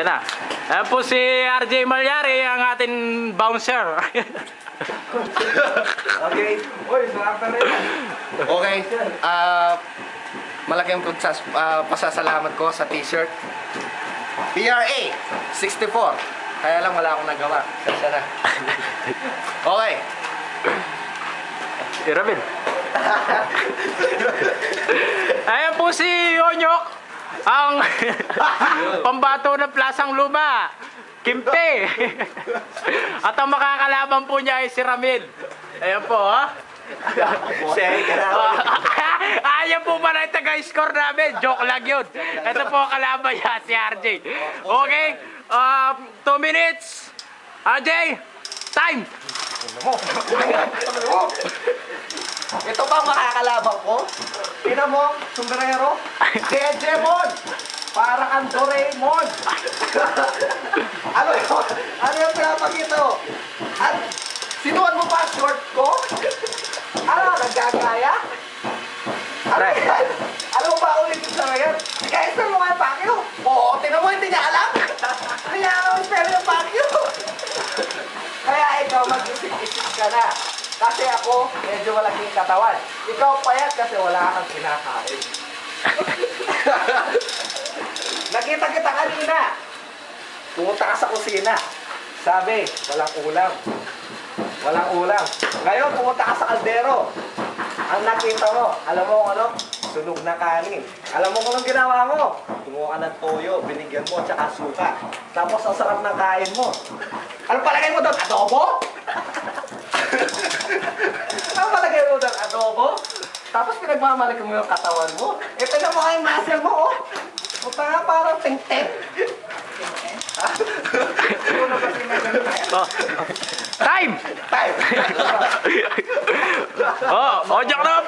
Yan na. Ayan po si RJ Malyari, ang ating bouncer. Okay. Uy, sarap na rin. Okay. Malaking pasasalamat ko sa t-shirt. PRA 64. Kaya lang wala akong nagawa. Kasi na. Okay. Irabin. Ayan po si Onyok, ang pambato ng Plasang Luma, Kimpe. At ang makakalaban po niya ay si Ramil. Ayan po, ha? Ayan po pala yung taga-score namin. Joke lang yun. Ito po ang kalaban niya, si RJ. Okay, 2 minutes. RJ, time! Ito ba makakalaban ko? Tingnan mo, sombrero. Si Edgemon. Para kang Doraemon. Ano yun? Ano yung pinapakita mo? At sinuan mo pa short ko? Ano? Naggagaya? Ano yan? Ano ba ulitin sa ngayon? Kaya sa mga pakyo? Oo, tingnan mo, hindi niya alam. Kaya ang pero yung pakyo. Kaya ikaw mag-isip-isip ka na. Kasi ako, medyo malaking katawan. Ikaw payat kasi wala kang kinakain. Nakita kita kanina. Pumunta ka sa kusina. Sabi, walang ulam. Walang ulam. Ngayon, pumunta ka sa kaldero. Ang nakita mo, alam mo kung ano? Sunog na kanin. Alam mo kung anong ginawa mo? Kumuha ka ng toyo, binigyan mo, tsaka suka. Tapos ang sarap ng kain mo. Ano palagay mo doon? Adobo? Ano palagay mo doon? Adobo? Tapos pinagmamalik mo yung katawan mo. Ito na mo yung muscle mo, oh. Punta nga parang ting-ting. Time! Time! Oh, Onyok na